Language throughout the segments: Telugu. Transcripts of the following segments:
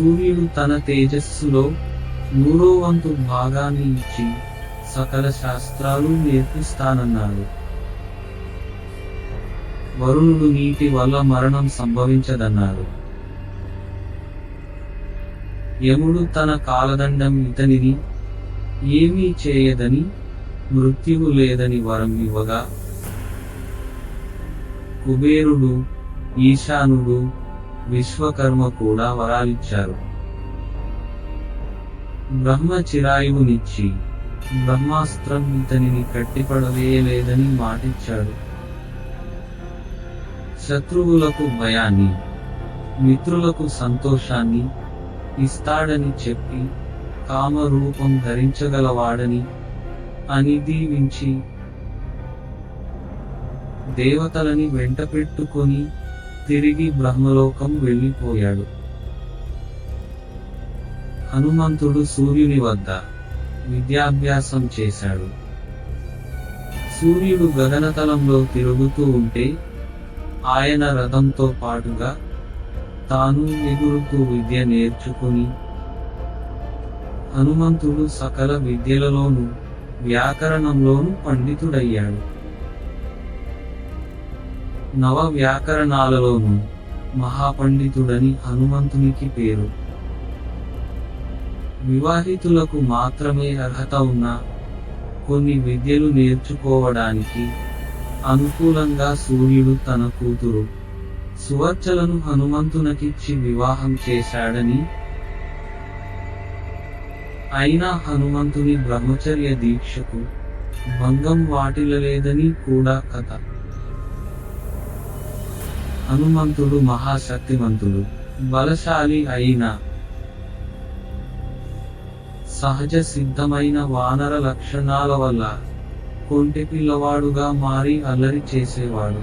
సూర్యుడు తన తేజస్సులో 100వ వంతు భాగాన్ని ఇచ్చి సకల శాస్త్రాలు నేర్పిస్తానన్నాడు. వరుణుడు నీటి వల్ల మరణం సంభవించదన్నాడు. యముడు తన కాలదండం ఇతనిని ఏమీ చేయదని, మృత్యువు లేదని వరం ఇవ్వగా, కుబేరుడు, ఈశానుడు, విశ్వకర్మ కూడా వరాలిచ్చారు. బ్రహ్మ చిరాయువునిచ్చి బ్రహ్మాస్త్రం ఇతనిని కట్టిపడవేయలేదని మాటిచ్చాడు. శత్రువులకు భయాన్ని, మిత్రులకు సంతోషాన్ని ఇస్తాడని చెప్పి కామరూపం ధరించగలవాడని అని దీవించి దేవతలని వెంటపెట్టుకొని తిరిగి బ్రహ్మలోకం వెళ్ళిపోయాడు. హనుమంతుడు సూర్యుని వద్ద విద్యాభ్యాసం చేశాడు. సూర్యుడు గగనతలంలో తిరుగుతూ ఉంటే ఆయన రథంతో పాటుగా తాను ఎగురుతూ విద్య నేర్చుకుని, హనుమంతుడు సకల విద్యలలోనూ వ్యాకరణంలోనూ పండితుడయ్యాడు. నవ వ్యాకరణాలలోనూ మహాపండితుడని హనుమంతునికి పేరు. వివాహితులకు మాత్రమే అర్హత ఉన్న కొన్ని విద్యలు నేర్చుకోవడానికి అనుకూలంగా సూర్యుడు తన కూతురు సువర్చలను హనుమంతునకిచ్చి వివాహం చేశాడని, అయినా హనుమంతుని బ్రహ్మచర్య దీక్షకు భంగం వాటిల్లలేదని కూడా కథ. హనుమంతుడు మహాశక్తిమంతుడు, బలశాలి అయిన సహజ సిద్ధమైన వానర లక్షణాల వల్ల కొంటె పిల్లవాడుగా మారి అల్లరి చేసేవాడు.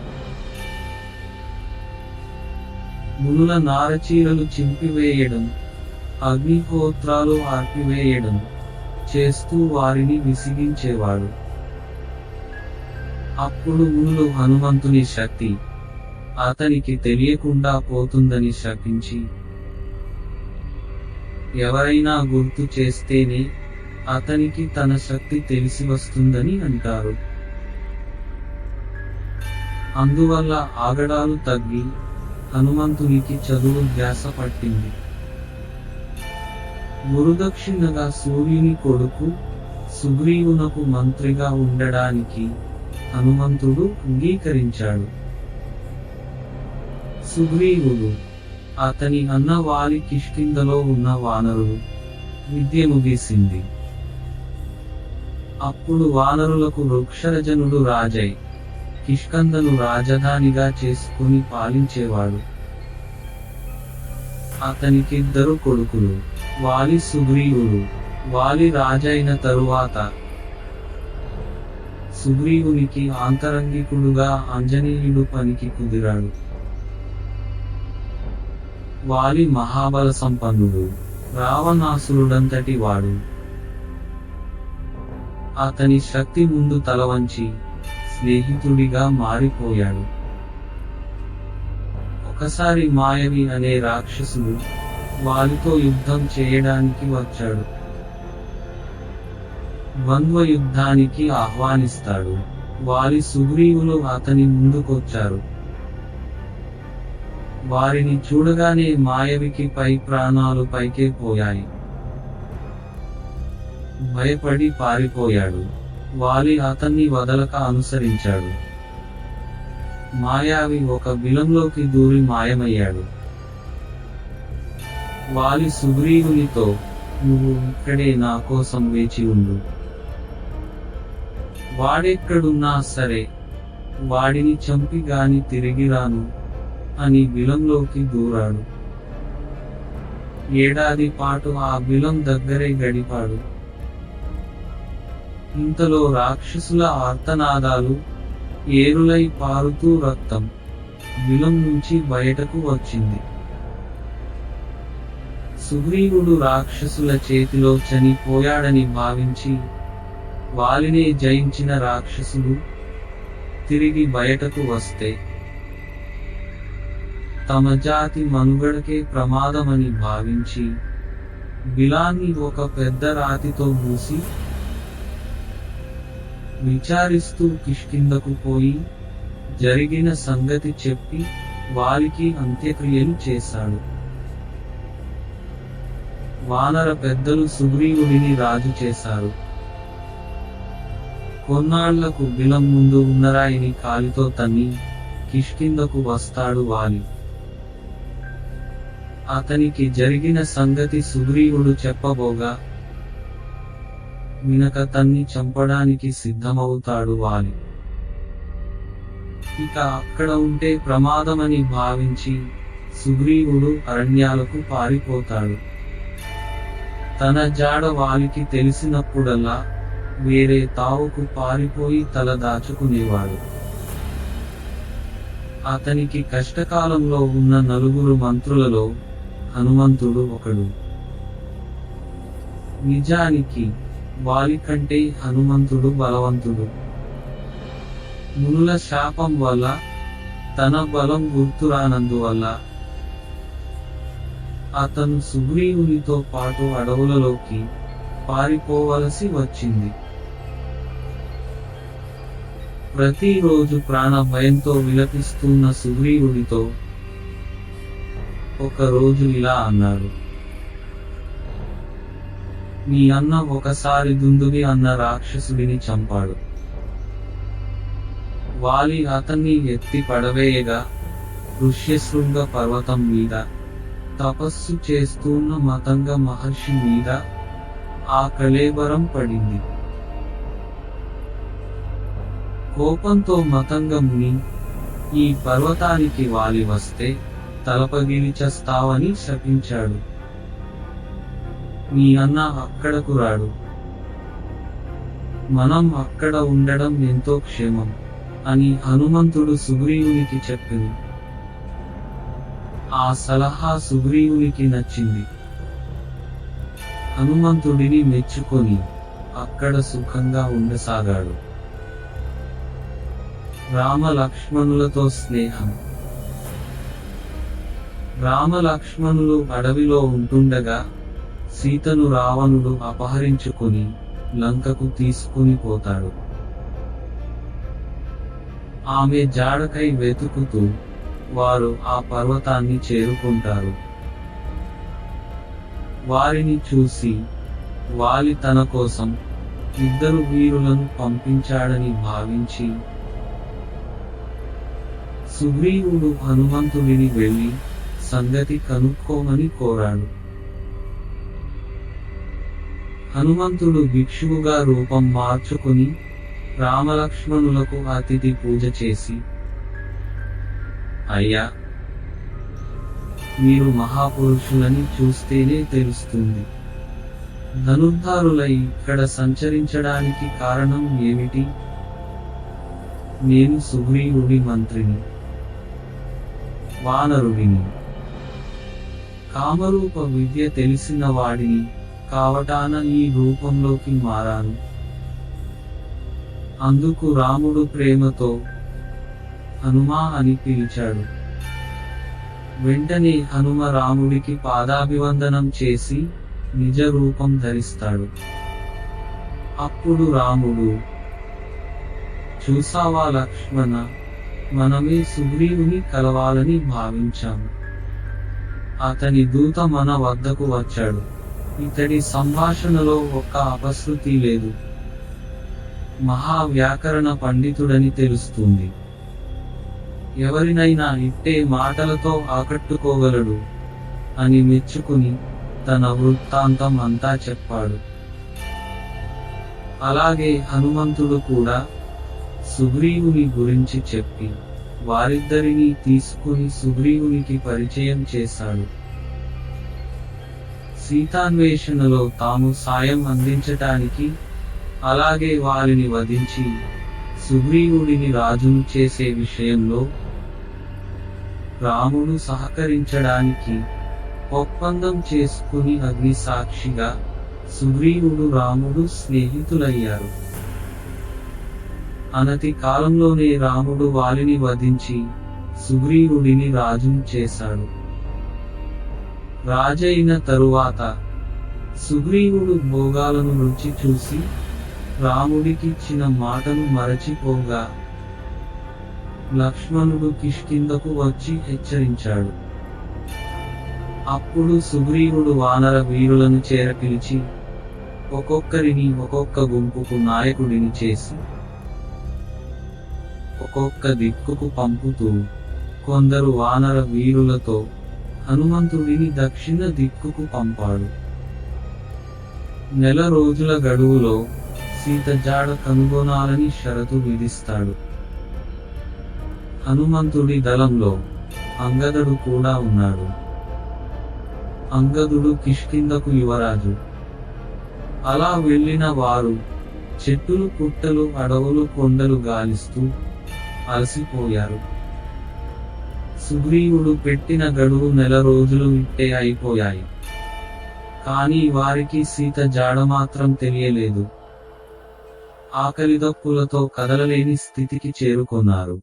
మునుల నారచీరలు చింపివేయడం, అగ్నిహోత్రాలు ఆర్పివేయడం చేస్తూ వారిని విసిగించేవాడు. అప్పుడు మునులు హనుమంతుని శక్తి అతనికి తెలియకుండా పోతుందని శపించి, ఎవరైనా గుర్తు చేస్తేనే అతనికి తన శక్తి తెలిసి వస్తుందని అంటారు. అందువల్ల ఆగడాలు తగ్గి హనుమంతునికి చదువు ధ్యాస పట్టింది. గురుదక్షిణగా సూర్యుని కొడుకు సుగ్రీవునకు మంత్రిగా ఉండడానికి హనుమంతుడు అంగీకరించాడు. సుగ్రీవుడు, అతని అన్న వారి కిష్కింధలో ఉన్న వానరులు విద్య ముగిసింది. అప్పుడు వానరులకు వృక్షరజనుడు రాజై కిష్కంధను రాజధానిగా చేసుకుని పాలించేవాడు. అతనికిద్దరు కొడుకులు, వాలి సుగ్రీవుడు. వాలి రాజైన తరువాత సుగ్రీవునికి ఆంతరంగికుడుగా ఆంజనేయుడు పనికి కుదిరాడు. వాలి మహాబల సంపన్నుడు, రావణాసురుడంతటి వాడు. అతని శక్తి ముందు తలవంచి స్నేహితుడిగా మారిపోయాడు. ఒకసారి మాయవి అనే రాక్షసుడు వాలితో యుద్ధం చేయడానికి వచ్చాడు. ద్వంద్వ యుద్ధానికి ఆహ్వానిస్తాడు. వాలి సుగ్రీవులు అతని ముందుకొచ్చారు. వారిని చూడగానే మాయవికి పై ప్రాణాలు పైకే పోయాయి. భయపడి పారిపోయాడు. వాలి అతన్ని వదలక అనుసరించాడు. మాయావి ఒక బిలంలోకి దూరి మాయమయ్యాడు. వాలి సుగ్రీవునితో, నువ్వు ఇక్కడే నా కోసం వేచి ఉండు. వాడెక్కడున్నా సరే వాడిని చంపి గాని తిరిగిరాను అని బిలంలోకి దూరాడు. ఏడాది పాటు ఆ బిలం దగ్గరే గడిపాడు. ఇంతలో రాక్షసుల ఆర్తనాదాలు, ఏరులై పారుతూ రక్తం బిలం నుంచి బయటకు వచ్చింది. సుగ్రీవుడు రాక్షసుల చేతిలో చనిపోయాడని భావించి, వాలినే జయించిన రాక్షసుడు తిరిగి బయటకు వస్తే తమ జాతి మనుగడకే ప్రమాదమని భావించి బిలాన్ని ఒక పెద్ద రాతితో మూసి విచారిస్తూ కిష్కింధకు పోయి జరిగిన సంగతి చెప్పి వారికి అంత్యక్రియలు చేశాడు. వానర పెద్దలు సుగ్రీవుడిని రాజు చేశారు. కొన్నాళ్లకు బిలం ముందు ఉన్నరాయిని కాలితో తన్ని కిష్కింధకు వస్తాడు వాలి. అతనికి జరిగిన సంగతి సుగ్రీవుడు చెప్పబోగా వినక తన్ని చంపడానికి సిద్ధమవుతాడు వాలి. ఇక అక్కడ ఉంటే ప్రమాదమని భావించి సుగ్రీవుడు అరణ్యాలకు పారిపోతాడు. తన జాడ వాలికి తెలిసినప్పుడల్లా వేరే తావుకు పారిపోయి తల దాచుకునేవాడు. అతనికి కష్టకాలంలో ఉన్న 4 మంత్రులలో హనుమంతుడు ఒకడు. నిజానికి వాలి కంటే హనుమంతుడు బలవంతుడు. మునుల శాపం వల్ల తన బలం గుర్తురానందువల్ల అతను సుగ్రీవునితో పాటు అడవులలోకి పారిపోవలసి వచ్చింది. ప్రతిరోజు ప్రాణ భయంతో విలపిస్తున్న సుగ్రీవుడితో ఒక రోజు ఇలా అన్నాడు. మీ అన్న ఒకసారి దుందుగి అన్న రాక్షసుడిని చంపాడు. వాలి అతన్ని ఎత్తి పడవేయగా ఋష్యశృంగ పర్వతం మీద తపస్సు చేస్తున్న మతంగ మహర్షి మీద ఆ కళేబరం పడింది. కోపంతో మతంగ ముని, ఈ పర్వతానికి వాలి వస్తే తలపగిలి చస్తావని శపించాడు. మీ అన్న అక్కడకు రాడు, మనం అక్కడ ఉండడం ఎంతో క్షేమం అని హనుమంతుడు సుగ్రీవునికి చెప్పింది. ఆ సలహా సుగ్రీవునికి నచ్చింది. హనుమంతుడిని మెచ్చుకొని అక్కడ సుఖంగా ఉండసాగాడు. రామ లక్ష్మణులతో స్నేహం. రామ లక్ష్మణులు అడవిలో ఉంటుండగా సీతను రావణుడు అపహరించుకుని లంకకు తీసుకుని పోతాడు. ఆమె జాడకై వెతుకుతూ వారు ఆ పర్వతాన్ని చేరుకుంటారు. వారిని చూసి వాలి తన కోసం 2 వీరులను పంపించాడని భావించి సుగ్రీవుడు హనుమంతుడిని వెళ్లి సంగతి కనుక్కోమని కోరాడు. హనుమంతుడు భిక్షువుగా రూపం మార్చుకుని రామలక్ష్మణులకు అతిథి పూజ చేసి, అయ్యా, మీరు మహాపురుషులని చూస్తేనే తెలుస్తుంది. ధనుర్ధారులై ఇక్కడ సంచరించడానికి కారణం ఏమిటి? నేను సుగ్రీవుడి మంత్రిని, వానరుడిని, కామరూప విద్య తెలిసిన వాడిని కావటాన ఈ రూపంలోకి మారాను. అందుకు రాముడు ప్రేమతో హనుమా అని పిలిచాడు. వెంటనే హనుమ రాముడికి పాదాభివందనం చేసి నిజ రూపం ధరిస్తాడు. అప్పుడు రాముడు, చూసావా లక్ష్మణ, మనమే సుగ్రీవుని కలవాలని భావించాము. అతని దూత మన వద్దకు వచ్చాడు. ఇతడి సంభాషణలో ఒక్క అపశృతి లేదు. మహావ్యాకరణ పండితుడని తెలుస్తుంది. ఎవరినైనా ఇట్టే మాటలతో ఆకట్టుకోగలడు అని మెచ్చుకుని తన వృత్తాంతం అంతా చెప్పాడు. అలాగే హనుమంతుడు కూడా సుగ్రీవుని గురించి చెప్పి వారిద్దరినీ తీసుకుని సుగ్రీవునికి పరిచయం చేశాడు. సీతాన్వేషణలో తాము సాయం అందించటానికి, అలాగే వారిని వధించి సుగ్రీవుడిని రాజును చేసే విషయంలో రాముడు సహకరించడానికి ఒప్పందం చేసుకుని అగ్ని సాక్షిగా సుగ్రీవుడు రాముడు స్నేహితులయ్యారు. అనతి కాలంలోనే రాముడు వాలిని వధించి సుగ్రీవుడిని రాజును చేశాడు. రాజైన తరువాత సుగ్రీవుడు భోగాలను రుచి చూసి రాముడికిచ్చిన మాటను మరచిపోగా లక్ష్మణుడు కిష్కింధకు వచ్చి హెచ్చరించాడు. అప్పుడు సుగ్రీవుడు వానర వీరులను చేరపిలిచి ఒక్కొక్కరిని ఒక్కొక్క గుంపుకు నాయకుడిని చేసి ఒక్కొక్క దిక్కుకు పంపుతూ కొందరు వానర వీరులతో హనుమంతుడిని దక్షిణ దిక్కుకు పంపాడు. నెల రోజుల గడువులో సీత జాడ కనుగొనాలని షరతు విధిస్తాడు. హనుమంతుడి దళంలో అంగదుడు కూడా ఉన్నాడు. అంగదుడు కిష్కింధకు యువరాజు. అలా వెళ్ళిన వారు చెట్టులు పుట్టలు అడవులు కొండలు గాలిస్తూ అలసిపోయారు. సుగ్రీవుడు పెట్టిన గడువు నెల రోజులు ఇట్టే అయిపోయాయి. కానీ వారికి సీత జాడ మాత్రం తెలియలేదు. ఆకలిదప్పులతో కదలలేని స్థితికి చేరుకున్నారు.